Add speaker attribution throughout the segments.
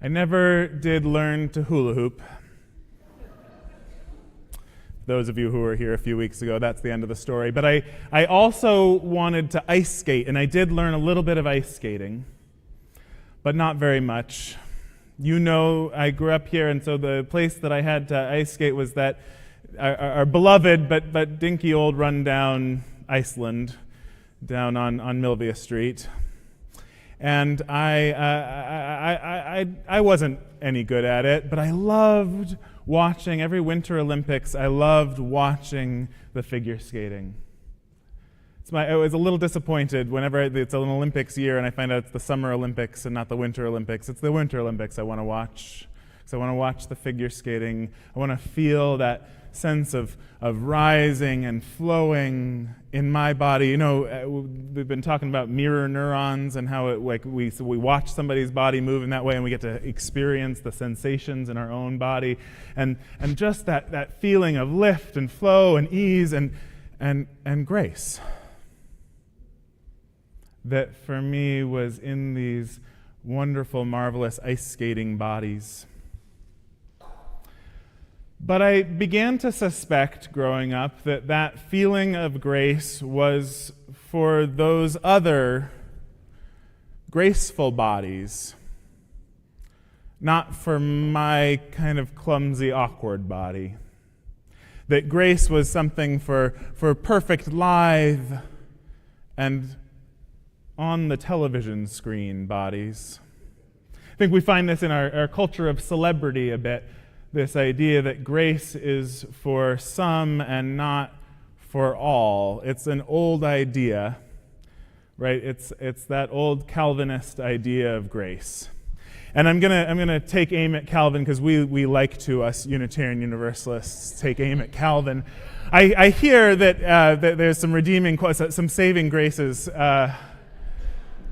Speaker 1: I never did learn to hula hoop. Those of you who were here a few weeks ago, that's the end of the story. But I also wanted to ice skate, and I did learn a little bit of ice skating, but not very much. You know, I grew up here, and so the place that I had to ice skate was that our beloved but dinky old rundown Iceland down on Milvia Street. And I wasn't any good at it, but I loved watching every Winter Olympics. I loved watching the figure skating. I was a little disappointed whenever it's an Olympics year and I find out it's the Summer Olympics and not the Winter Olympics. It's the Winter Olympics I want to watch. So I want to watch the figure skating. I want to feel that sense of rising and flowing in my body. You know, we've been talking about mirror neurons and how we watch somebody's body move in that way and we get to experience the sensations in our own body. And just that feeling of lift and flow and ease and grace that for me was in these wonderful, marvelous ice skating bodies. But I began to suspect growing up that feeling of grace was for those other graceful bodies, not for my kind of clumsy, awkward body. That grace was something for perfect, lithe, and on the television screen bodies. I think we find this in our culture of celebrity a bit. This idea that grace is for some and not for all. It's an old idea, right? It's that old Calvinist idea of grace. And I'm gonna take aim at Calvin because we like to, us Unitarian Universalists, take aim at Calvin. I hear that there's some redeeming, some saving graces.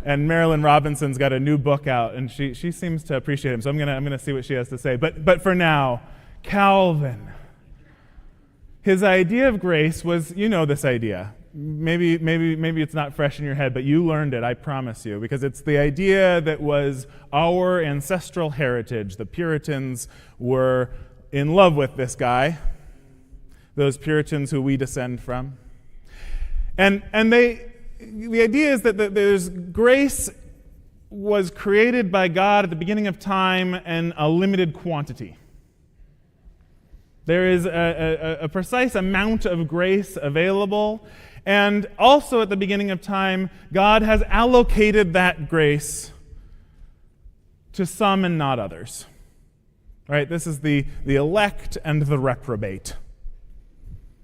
Speaker 1: And Marilyn Robinson's got a new book out, and she seems to appreciate him. So I'm gonna see what she has to say. But for now, Calvin. His idea of grace was, you know this idea. Maybe it's not fresh in your head, but you learned it, I promise you, because it's the idea that was our ancestral heritage. The Puritans were in love with this guy, those Puritans who we descend from, and the idea is that there's grace was created by God at the beginning of time in a limited quantity. There is a precise amount of grace available, and also at the beginning of time, God has allocated that grace to some and not others. Right? This is the elect and the reprobate.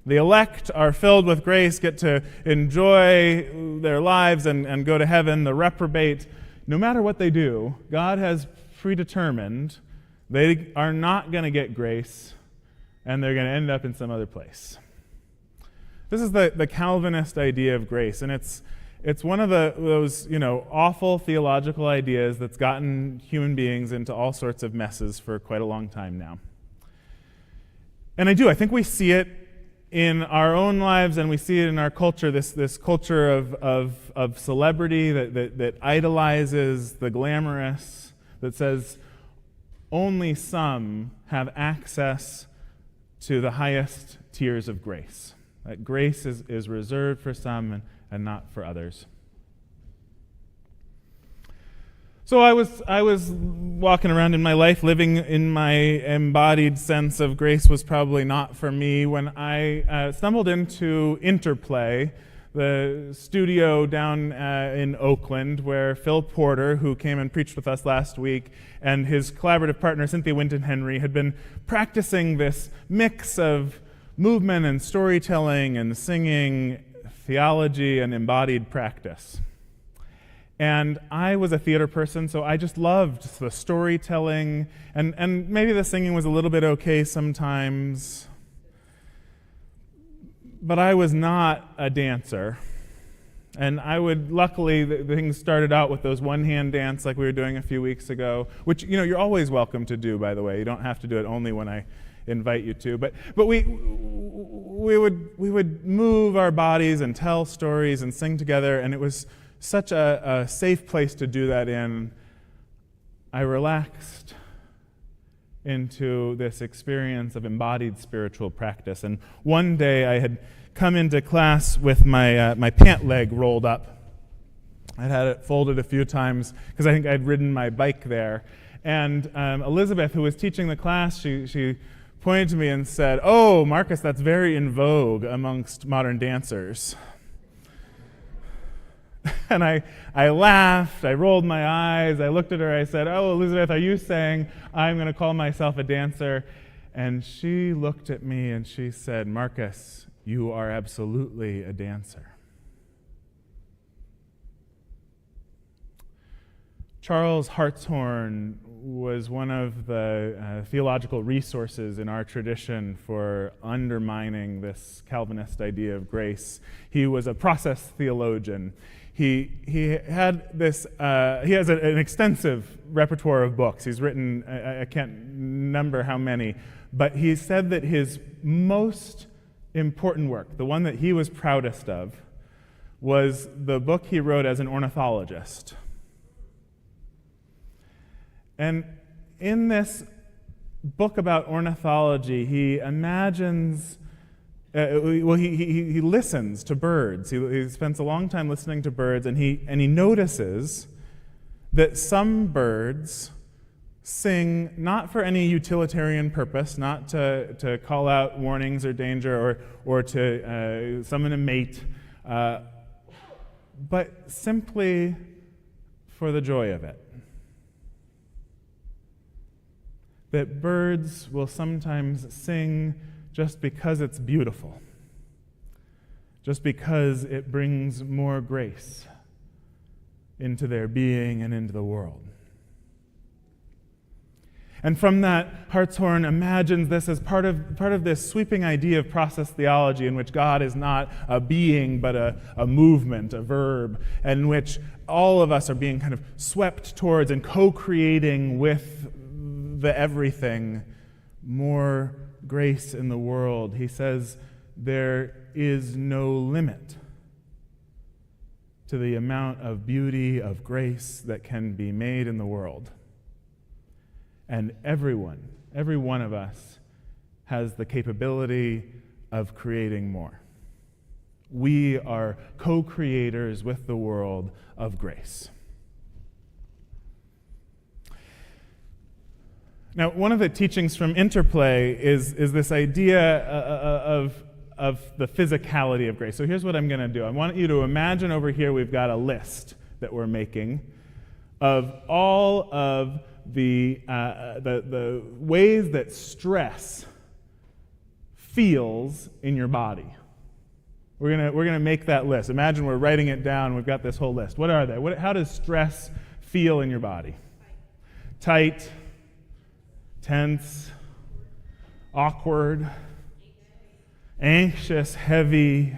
Speaker 1: The elect are filled with grace, get to enjoy their lives and go to heaven. The reprobate, no matter what they do, God has predetermined they are not going to get grace and they're going to end up in some other place. This is the Calvinist idea of grace, and it's one of those awful theological ideas that's gotten human beings into all sorts of messes for quite a long time now. And I think we see it in our own lives, and we see it in our culture, this culture of celebrity that idolizes the glamorous, that says only some have access to the highest tiers of grace. That grace is reserved for some and not for others. So I was walking around in my life, living in my embodied sense of grace was probably not for me when I stumbled into Interplay, the studio down in Oakland where Phil Porter, who came and preached with us last week, and his collaborative partner Cynthia Winton Henry had been practicing this mix of movement and storytelling and singing, theology and embodied practice. And I was a theater person, so I just loved the storytelling, and maybe the singing was a little bit okay sometimes, but I was not a dancer. And luckily, the things started out with those one-hand dance like we were doing a few weeks ago, which, you're always welcome to do, by the way. You don't have to do it only when I invite you to. But we would move our bodies and tell stories and sing together, and it was such a safe place to do that in. I relaxed into this experience of embodied spiritual practice. And one day I had come into class with my pant leg rolled up. I'd had it folded a few times because I think I'd ridden my bike there. And Elizabeth, who was teaching the class, she pointed to me and said, "Oh, Marcus, that's very in vogue amongst modern dancers." And I laughed, I rolled my eyes, I looked at her, I said, "Oh, Elizabeth, are you saying I'm going to call myself a dancer?" And she looked at me and she said, "Marcus, you are absolutely a dancer." Charles Hartshorne was one of the theological resources in our tradition for undermining this Calvinist idea of grace. He was a process theologian. He had this. He has an extensive repertoire of books. He's written, I can't number how many, but he said that his most important work, the one that he was proudest of, was the book he wrote as an ornithologist. And in this book about ornithology, he imagines, he listens to birds. He spends a long time listening to birds, and he notices that some birds sing not for any utilitarian purpose, not to call out warnings or danger or to summon a mate, but simply for the joy of it. That birds will sometimes sing just because it's beautiful, just because it brings more grace into their being and into the world. And from that, Hartshorne imagines this as part of this sweeping idea of process theology in which God is not a being but a movement, a verb, and in which all of us are being kind of swept towards and co-creating with the everything, more grace in the world. He says there is no limit to the amount of beauty, of grace that can be made in the world. And every one of us has the capability of creating more. We are co-creators with the world of grace. Now, one of the teachings from Interplay is this idea of the physicality of grace. So here's what I'm going to do. I want you to imagine over here we've got a list that we're making of all of the ways that stress feels in your body. We're gonna make that list. Imagine we're writing it down. We've got this whole list. What are they? How does stress feel in your body? Tight. Tense, awkward, anxious, heavy.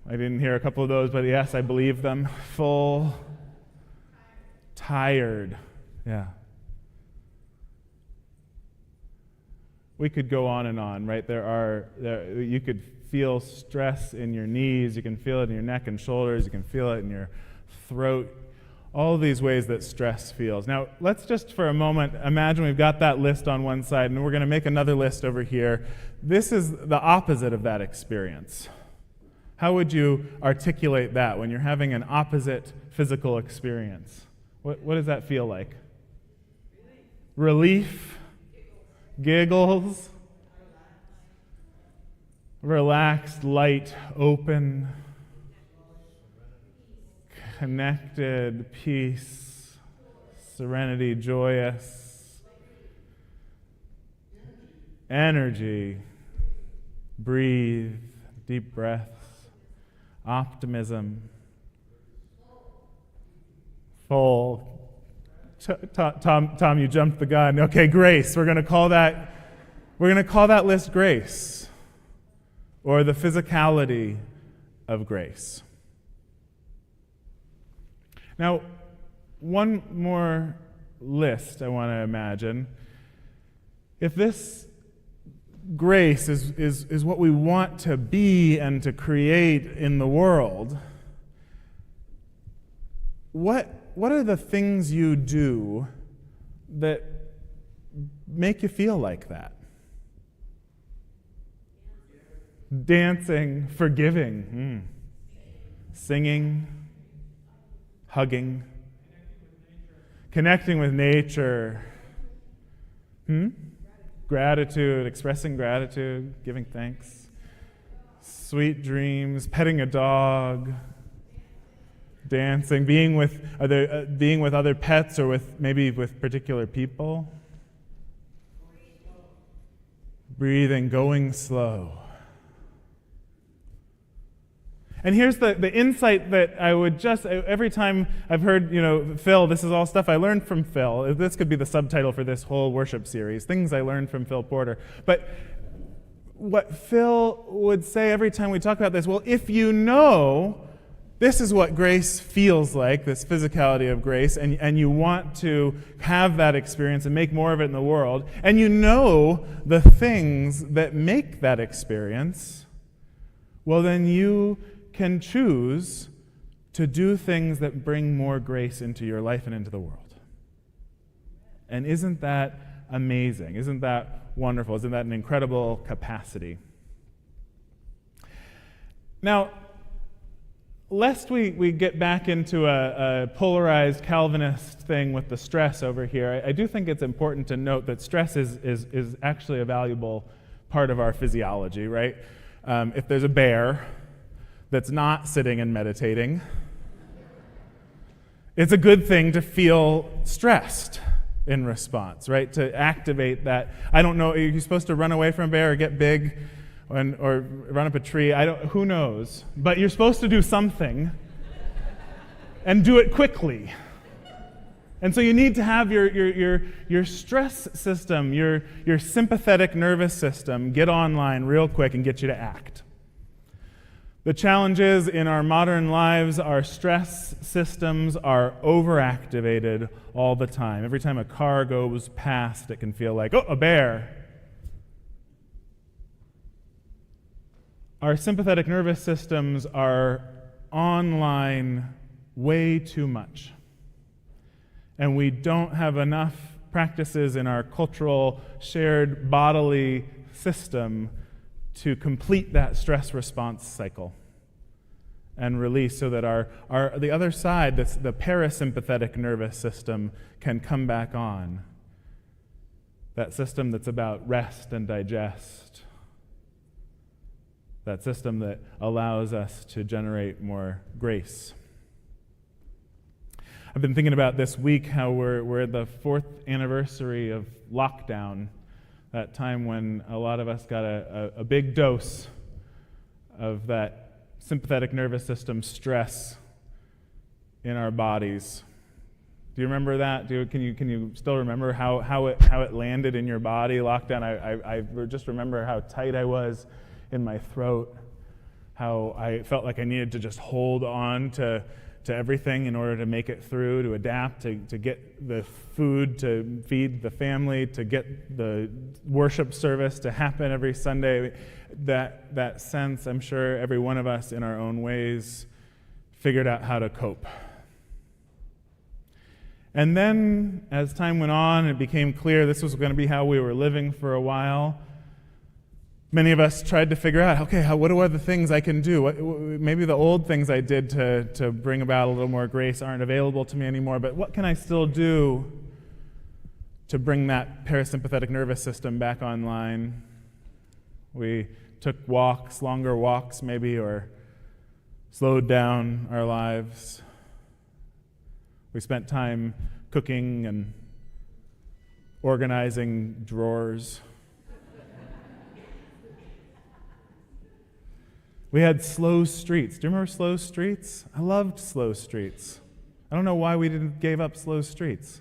Speaker 1: I didn't hear a couple of those, but yes, I believe them. Full, tired. Yeah. We could go on and on, right? You could feel stress in your knees, you can feel it in your neck and shoulders, you can feel it in your throat. All these ways that stress feels. Now, let's just for a moment imagine we've got that list on one side, and we're going to make another list over here. This is the opposite of that experience. How would you articulate that when you're having an opposite physical experience? What does that feel like? Relief? Giggles? Relaxed, light, open, connected, peace, serenity, joyous, energy, breathe, deep breaths, optimism, full. Tom, you jumped the gun. Okay, grace. We're going to call that list grace, or the physicality of grace. Now, one more list I want to imagine. If this grace is what we want to be and to create in the world, what what are the things you do that make you feel like that? Dancing, forgiving, singing, hugging, connecting with nature, gratitude, expressing gratitude, giving thanks, sweet dreams, petting a dog, dancing, being with other pets or maybe with particular people, breathing, going slow. And here's the insight that I would just, every time I've heard, Phil, this is all stuff I learned from Phil. This could be the subtitle for this whole worship series, Things I Learned from Phil Porter. But what Phil would say every time we talk about this, well, if you know this is what grace feels like, this physicality of grace, and you want to have that experience and make more of it in the world, and you know the things that make that experience, well, then you can choose to do things that bring more grace into your life and into the world. And isn't that amazing? Isn't that wonderful? Isn't that an incredible capacity? Now, lest we get back into a polarized Calvinist thing with the stress over here, I do think it's important to note that stress is actually a valuable part of our physiology, right? If there's a bear that's not sitting and meditating, it's a good thing to feel stressed in response, right? To activate that. I don't know, are you supposed to run away from a bear or get big or run up a tree? Who knows? But you're supposed to do something and do it quickly. And so you need to have your stress system, your sympathetic nervous system get online real quick and get you to act. The challenge is, in our modern lives, our stress systems are overactivated all the time. Every time a car goes past, it can feel like, oh, a bear. Our sympathetic nervous systems are online way too much. And we don't have enough practices in our cultural shared bodily system to complete that stress response cycle and release so that the other side, the parasympathetic nervous system, can come back on. That system that's about rest and digest. That system that allows us to generate more grace. I've been thinking about this week how we're at the 4th anniversary of lockdown, that time when a lot of us got a big dose of that sympathetic nervous system stress in our bodies. Do you remember that? Can you still remember how it landed in your body? Lockdown. I just remember how tight I was in my throat, how I felt like I needed to just hold on to everything in order to make it through, to adapt, to get the food to feed the family, to get the worship service to happen every Sunday. That sense, I'm sure every one of us in our own ways figured out how to cope. And then, as time went on, it became clear this was going to be how we were living for a while. Many of us tried to figure out, okay, what are the things I can do? Maybe the old things I did to bring about a little more grace aren't available to me anymore, but what can I still do to bring that parasympathetic nervous system back online? We took walks, longer walks maybe, or slowed down our lives. We spent time cooking and organizing drawers. We had slow streets. Do you remember slow streets? I loved slow streets. I don't know why we didn't give up slow streets.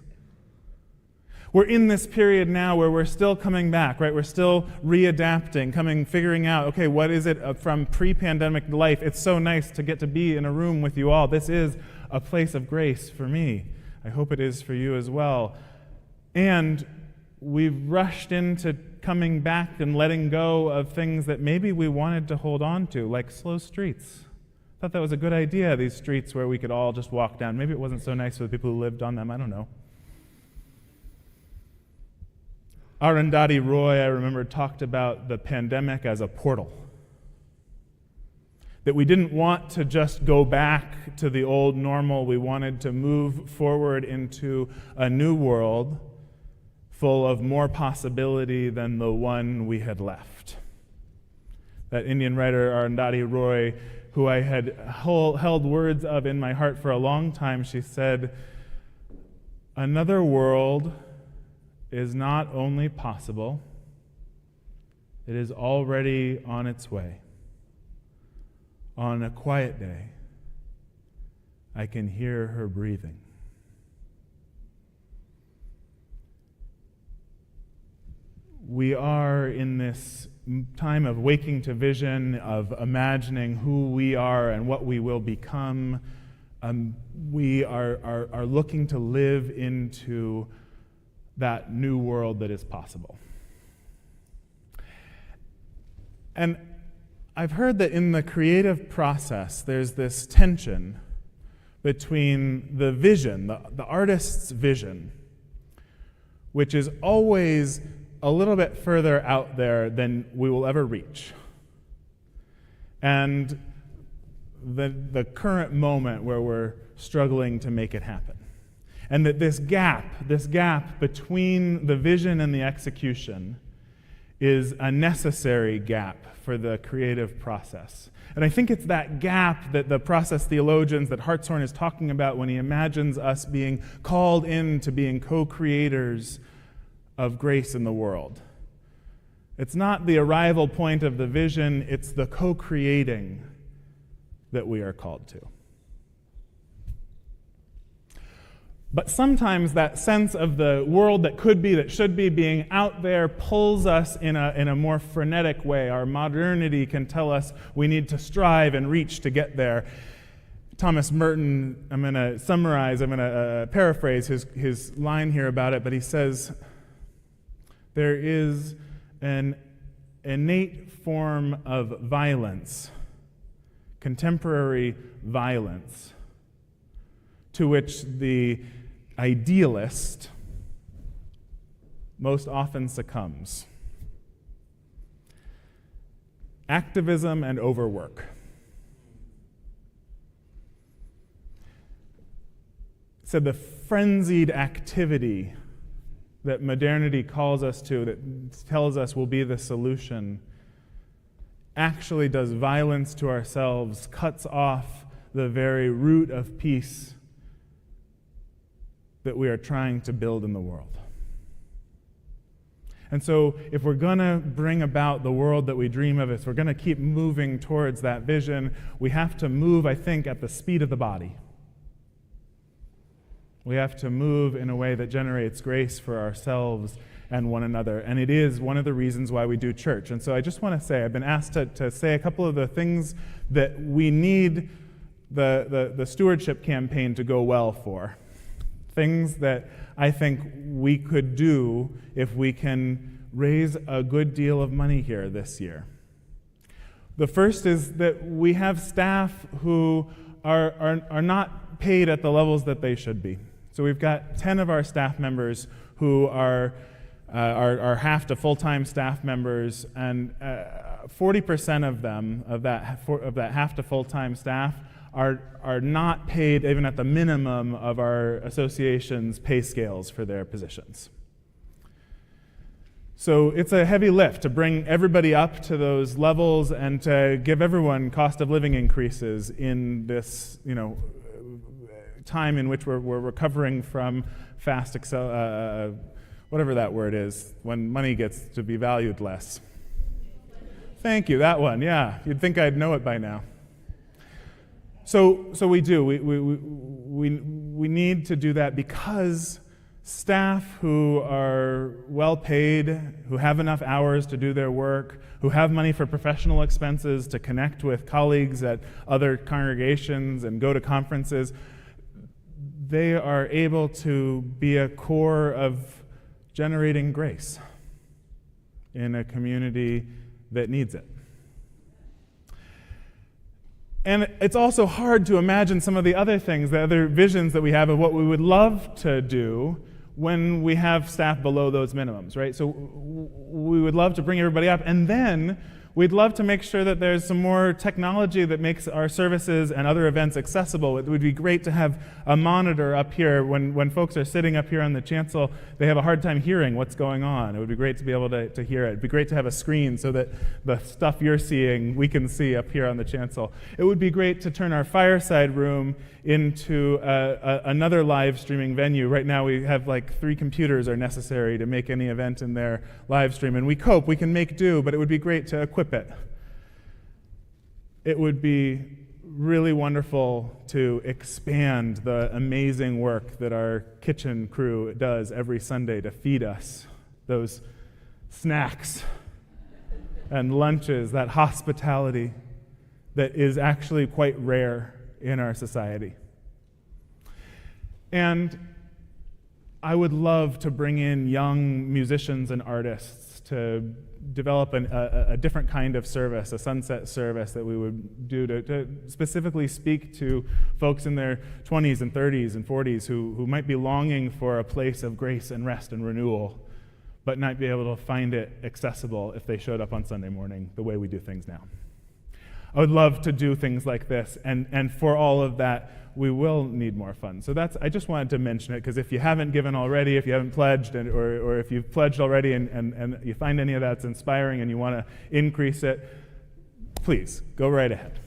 Speaker 1: We're in this period now where we're still coming back, right? We're still readapting, figuring out, okay, what is it from pre-pandemic life? It's so nice to get to be in a room with you all. This is a place of grace for me. I hope it is for you as well. And we've rushed into coming back and letting go of things that maybe we wanted to hold on to, like slow streets. thought that was a good idea, these streets where we could all just walk down. Maybe it wasn't so nice for the people who lived on them, I don't know. Arundhati Roy, I remember, talked about the pandemic as a portal. That we didn't want to just go back to the old normal. We wanted to move forward into a new world full of more possibility than the one we had left. That Indian writer Arundhati Roy, who I had held words of in my heart for a long time, she said, "Another world is not only possible, it is already on its way. On a quiet day, I can hear her breathing." We are in this time of waking to vision, of imagining who we are and what we will become. We are looking to live into that new world that is possible. And I've heard that in the creative process, there's this tension between the vision, the artist's vision, which is always a little bit further out there than we will ever reach, and the current moment where we're struggling to make it happen. And that this gap between the vision and the execution is a necessary gap for the creative process. And I think it's that gap that the process theologians, that Hartshorne is talking about when he imagines us being called into being co-creators of grace in the world. It's not the arrival point of the vision, it's the co-creating that we are called to. But sometimes that sense of the world that could be, that should be, being out there pulls us in a more frenetic way. Our modernity can tell us we need to strive and reach to get there. Thomas Merton, I'm going to paraphrase his line here about it, but he says, there is an innate form of violence, contemporary violence, to which the idealist most often succumbs. Activism and overwork. So the frenzied activity that modernity calls us to, that tells us will be the solution, actually does violence to ourselves, cuts off the very root of peace that we are trying to build in the world. And so if we're going to bring about the world that we dream of, if we're going to keep moving towards that vision, we have to move, I think, at the speed of the body. We have to move in a way that generates grace for ourselves and one another. And it is one of the reasons why we do church. And so I just want to say, I've been asked to say a couple of the things that we need the stewardship campaign to go well for. Things that I think we could do if we can raise a good deal of money here this year. The first is that we have staff who are not paid at the levels that they should be. So we've got 10 of our staff members who are half to full-time staff members, and 40% of them, of that half to full-time staff, are not paid even at the minimum of our association's pay scales for their positions. So it's a heavy lift to bring everybody up to those levels and to give everyone cost of living increases in this, time in which we're recovering from fast whatever that word is, when money gets to be valued less. Thank you, that one, yeah. You'd think I'd know it by now. So we do. We need to do that because staff who are well paid, who have enough hours to do their work, who have money for professional expenses to connect with colleagues at other congregations and go to conferences, they are able to be a core of generating grace in a community that needs it. And it's also hard to imagine some of the other things, the other visions that we have of what we would love to do when we have staff below those minimums, right? So we would love to bring everybody up, and then we'd love to make sure that there's some more technology that makes our services and other events accessible. It would be great to have a monitor up here. When folks are sitting up here on the chancel, they have a hard time hearing what's going on. It would be great to be able to hear it. It'd be great to have a screen so that the stuff you're seeing, we can see up here on the chancel. It would be great to turn our fireside room into another live streaming venue. Right now we have like 3 computers are necessary to make any event in there live stream, and we cope, we can make do, but it would be great to equip it. It would be really wonderful to expand the amazing work that our kitchen crew does every Sunday to feed us those snacks and lunches, that hospitality that is actually quite rare in our society. And I would love to bring in young musicians and artists to develop a different kind of service, a sunset service that we would do to specifically speak to folks in their 20s and 30s and 40s who might be longing for a place of grace and rest and renewal, but not be able to find it accessible if they showed up on Sunday morning the way we do things now. I would love to do things like this, and for all of that, we will need more funds. So I just wanted to mention it, because if you haven't given already, if you haven't pledged, or if you've pledged already and you find any of that's inspiring and you want to increase it, please, go right ahead.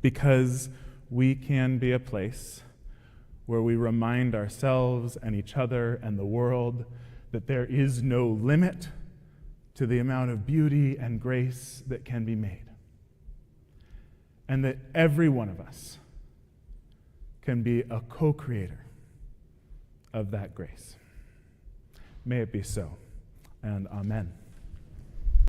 Speaker 1: Because we can be a place where we remind ourselves and each other and the world that there is no limit to the amount of beauty and grace that can be made. And that every one of us can be a co-creator of that grace. May it be so, and amen.